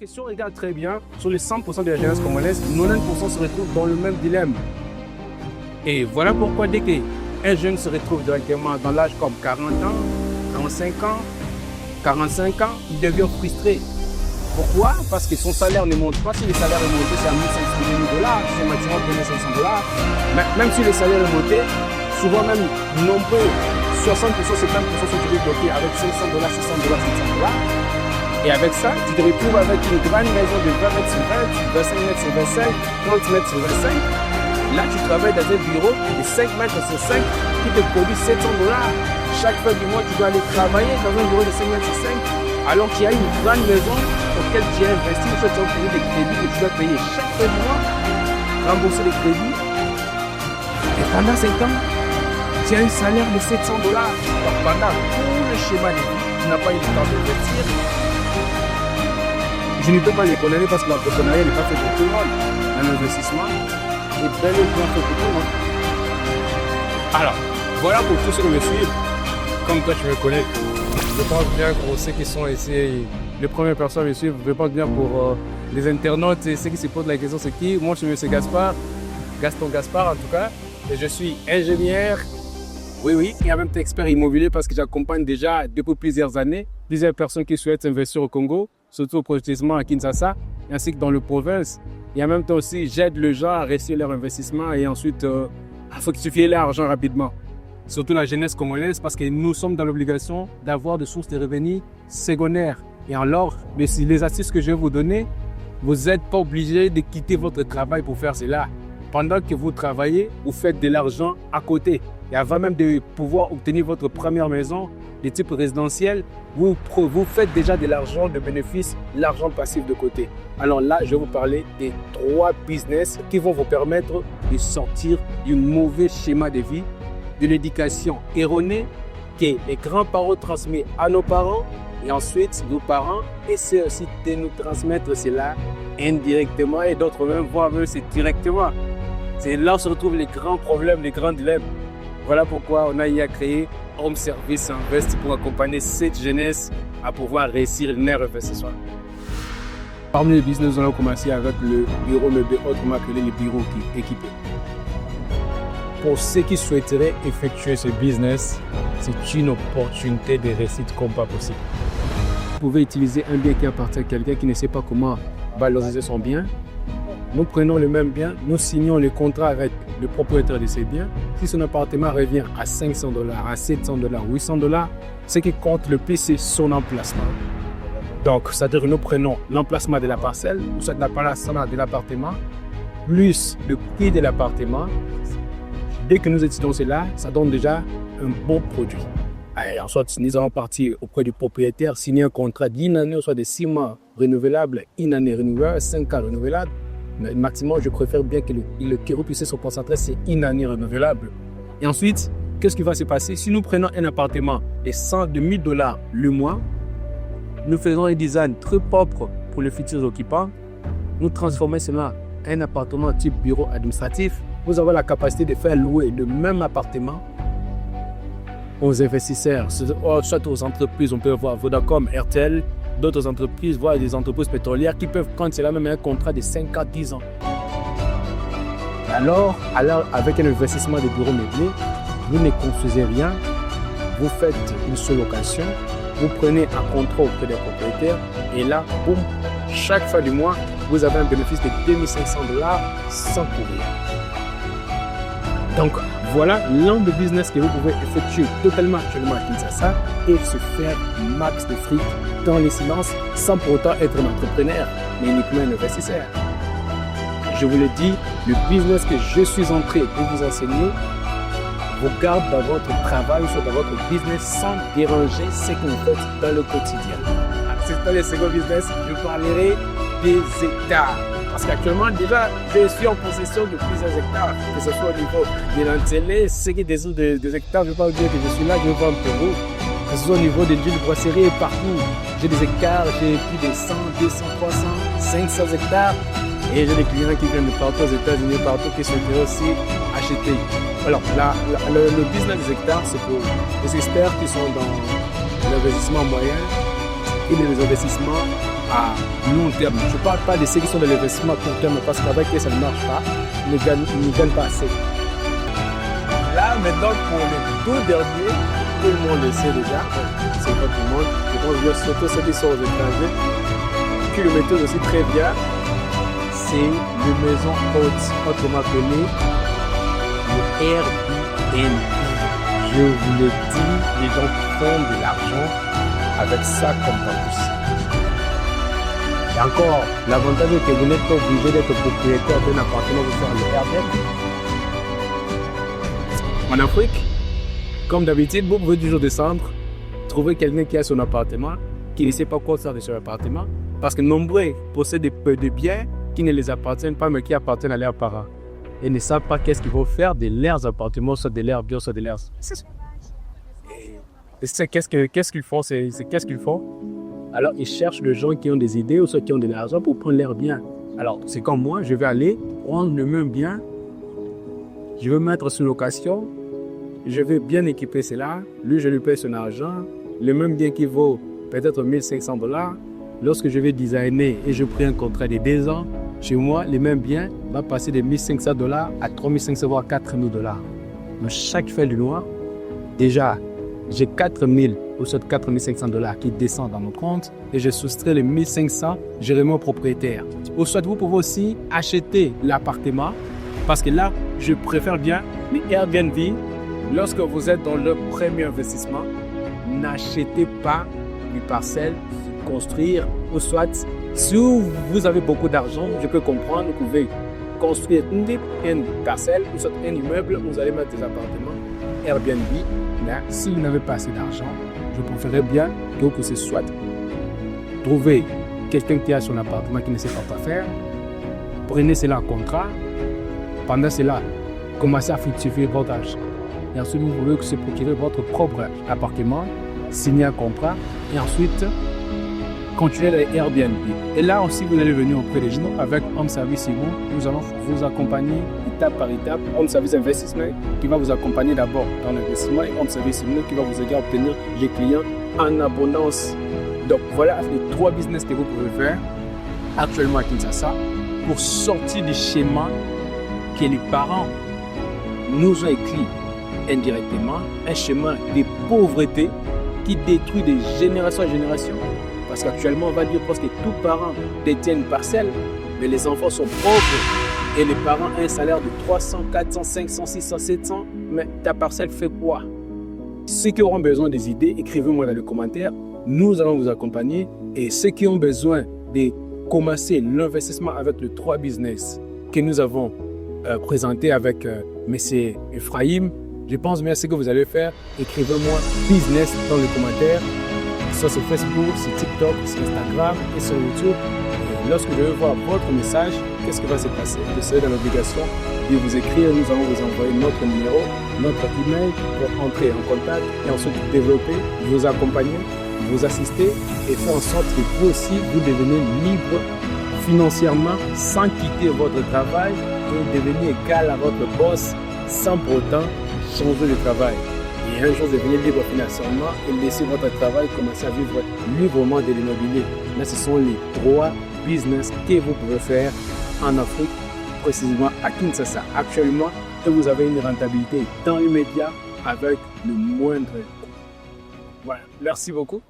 que si on regarde très bien, sur les 100% de la jeunesse congolaise, 90% se retrouvent dans le même dilemme. Et voilà pourquoi dès qu'un jeune se retrouve directement dans l'âge comme 40 ans, 45 ans, 45 ans, il devient frustré. Pourquoi? Parce que son salaire ne monte pas. Si le salaire est monté, c'est à 1 500 $, c'est maximum 2 500 $. Mais même si le salaire est monté, souvent même nombreux, 60%, 70% sont toujours bloqués avec 500 $, 600 $, 700 $. Et avec ça, tu te retrouves avec une grande maison de 20 mètres sur 20, 25 mètres sur 25, 30 mètres sur 25. Là, tu travailles dans un bureau de 5 mètres sur 5 qui te produit 700 $. Chaque fin du mois, tu dois aller travailler dans un bureau de 5 mètres sur 5. Alors qu'il y a une grande maison auquel tu as investi, tu as payé des crédits que tu dois payer chaque fin du mois, rembourser les crédits. Et pendant 7 ans, tu as un salaire de 700 $. Donc pendant tout le schéma de vie, tu n'as pas eu le temps d'investir. Je ne peux pas les condamner parce que l'entrepreneuriat n'est pas fait pour tout le monde. L'investissement est bel et bien fait pour tout le monde. Alors, voilà pour tous ceux qui me suivent. Comme toi, tu me connais. Je pense bien pour ceux qui sont ici, les premières personnes à me suivre. Je pense bien pour les internautes et ceux qui se posent la question c'est qui. Moi, je suis M. Gaspard, Gaston Gaspard en tout cas. Et je suis ingénieur. Oui, et en même temps expert immobilier parce que j'accompagne déjà depuis plusieurs années plusieurs personnes qui souhaitent investir au Congo, surtout précisément à Kinshasa, ainsi que dans le province. Et en même temps aussi, j'aide les gens à réussir leur investissement et ensuite à fructifier l'argent rapidement. Surtout la jeunesse congolaise parce que nous sommes dans l'obligation d'avoir des sources de revenus secondaires. Et alors, les astuces que je vais vous donner, vous n'êtes pas obligé de quitter votre travail pour faire cela. Pendant que vous travaillez, vous faites de l'argent à côté. Et avant même de pouvoir obtenir votre première maison de type résidentiel, vous faites déjà de l'argent de bénéfice, l'argent passif de côté. Alors là, je vais vous parler des 3 business qui vont vous permettre de sortir du mauvais schéma de vie, de l'éducation erronée que les grands-parents transmettent à nos parents et ensuite nos parents essaient aussi de nous transmettre cela indirectement et d'autres même voire même c'est directement. C'est là où se retrouvent les grands problèmes, les grands dilemmes. Voilà pourquoi on a créé Home Service Invest pour accompagner cette jeunesse à pouvoir réussir leur investissement. Parmi les business, on a commencé avec le bureau meublé, autrement appelé le bureau équipé. Pour ceux qui souhaiteraient effectuer ce business, c'est une opportunité de réussite comme pas possible. Vous pouvez utiliser un bien qui appartient à quelqu'un qui ne sait pas comment valoriser son bien. Nous prenons le même bien, nous signons le contrat avec le propriétaire de ces biens. Si son appartement revient à 500 $, à 700 $, 800 $, ce qui compte le plus, c'est son emplacement. Donc, c'est-à-dire que nous prenons l'emplacement de la parcelle, ou soit l'emplacement de l'appartement, plus le prix de l'appartement. Dès que nous étudions cela, ça donne déjà un bon produit. Et ensuite, nous allons partir auprès du propriétaire, signer un contrat d'1 année, soit de 6 mois renouvelables, 1 année renouvelable, 5 ans renouvelables. Mais maximum, je préfère bien que le Kérou puisse se concentrer, c'est 1 année renouvelable. Et ensuite, qu'est-ce qui va se passer? Si nous prenons un appartement de 1 000 $ le mois, nous faisons un design très propre pour les futurs occupants, nous transformons cela en un appartement type bureau administratif. Vous avez la capacité de faire louer le même appartement aux investisseurs, soit aux entreprises. On peut voir Vodacom, RTL, d'autres entreprises, voire des entreprises pétrolières qui peuvent prendre cela même un contrat de 5 à 10 ans. Alors, avec un investissement de bureau meublé, vous ne construisez rien, vous faites une seule location, vous prenez un contrat auprès des propriétaires et là, boum, chaque fin du mois, vous avez un bénéfice de 2 500 $ sans courir. Donc, voilà l'angle de business que vous pouvez effectuer totalement actuellement à Kinshasa et se faire max de fric dans les silences sans pour autant être un entrepreneur, mais uniquement un investisseur. Je vous le dis, le business que je suis en train de vous enseigner vous garde dans votre travail ou dans votre business sans déranger ce que vous faites dans le quotidien. C'est dans le second business, je parlerai des hectares. Parce qu'actuellement, déjà, je suis en possession de plusieurs hectares, que ce soit au niveau de l'Antélé, ceux qui désirent des hectares, je ne veux pas vous dire que je suis là, je veux vendre pour vous. Que ce soit au niveau des villes de brasserie et partout. J'ai des hectares, j'ai plus de 100, 200, 300, 500 hectares. Et j'ai des clients qui viennent de partout aux États-Unis, partout, qui souhaiteraient aussi acheter. Alors, le business des hectares, c'est pour les experts qui sont dans l'investissement moyen et les investissements à long terme. Je ne parle pas de ceux qui sont dans l'investissement à court terme parce qu'avec eux, ça ne marche pas, ils ne gagnent pas assez. Là, maintenant, pour les deux derniers, tout le monde le sait déjà, c'est pas tout le monde, je pense bien surtout ceux qui sont aux étrangers, qui le maîtrisent aussi très bien, c'est le maison haute, autrement appelé le Airbnb. Je vous le dis, les gens font de l'argent avec ça comme pas possible. Et encore, l'avantage est que vous n'êtes pas obligé d'être propriétaire d'un appartement pour faire le Airbnb. En Afrique, comme d'habitude, vous pouvez toujours descendre, trouver quelqu'un qui a son appartement, qui ne sait pas quoi faire de son appartement, parce que nombreux possèdent des biens qui ne les appartiennent pas, mais qui appartiennent à leurs parents. Et ne savent pas qu'est-ce qu'ils vont faire de leurs appartements, soit de leurs biens, soit de leurs... Et qu'est-ce qu'ils font? Qu'est-ce qu'ils font? Alors, ils cherchent des gens qui ont des idées ou ceux qui ont de l'argent pour prendre leurs biens. Alors, c'est comme moi, je vais aller prendre le même bien, je veux mettre sous location, je vais bien équiper cela, lui je lui paye son argent, le même bien qui vaut peut-être $1 500, lorsque je vais designer et je prends un contrat de 2 ans, chez moi, le même bien va passer de $1 500 à $3 500 voire $4 000. Donc chaque fin du mois, déjà, j'ai 4 000 ou soit $4 500 qui descendent dans mon compte et je soustrais les 1 500, je remets au propriétaire. Ou soit vous pouvez aussi acheter l'appartement parce que là, je préfère bien Airbnb. Lorsque vous êtes dans le premier investissement, n'achetez pas une parcelle, construire, ou soit, si vous avez beaucoup d'argent, je peux comprendre, vous pouvez construire une parcelle, ou soit un immeuble, vous allez mettre des appartements, Airbnb. Là, si vous n'avez pas assez d'argent, je préférerais bien que vous puissiez soit trouver quelqu'un qui a son appartement qui ne sait pas quoi faire, prenez cela en contrat, pendant cela, commencez à fructifier votre argent. Et ensuite, vous pouvez se procurer votre propre appartement, signer un contrat et ensuite continuer les Airbnb. Et là aussi, vous allez venir auprès de nous avec Home Service Sigo. Nous allons vous accompagner étape par étape. Home Service Investissement qui va vous accompagner d'abord dans l'investissement et Home Service Sigo qui va vous aider à obtenir les clients en abondance. Donc voilà les 3 business que vous pouvez faire actuellement à Kinshasa pour sortir du schéma que les parents nous ont écrit indirectement, un schéma de pauvreté qui détruit de génération en génération. Parce qu'actuellement, on va dire presque tout parent détient une parcelle, mais les enfants sont pauvres et les parents ont un salaire de 300, 400, 500, 600, 700. Mais ta parcelle fait quoi? Ceux qui auront besoin des idées, écrivez-moi dans les commentaires. Nous allons vous accompagner. Et ceux qui ont besoin de commencer l'investissement avec les 3 business que nous avons présentés avec M. Ephraim, je pense bien ce que vous allez faire. Écrivez-moi business dans les commentaires. Soit sur Facebook, sur TikTok, sur Instagram et sur YouTube. Et lorsque je vais voir votre message, qu'est-ce qui va se passer? Je serai dans l'obligation de vous écrire. Nous allons vous envoyer notre numéro, notre email pour entrer en contact et ensuite développer, vous accompagner, vous assister et faire en sorte que vous aussi, vous devenez libre financièrement sans quitter votre travail et devenir égal à votre boss sans pour autant changer de travail. Et un jour, devenir libre financièrement et laisser votre travail commencer à vivre librement de l'immobilier. Là, ce sont les 3 business que vous pouvez faire en Afrique, précisément à Kinshasa. Actuellement, vous avez une rentabilité dans l'immédiat avec le moindre coût. Voilà, merci beaucoup.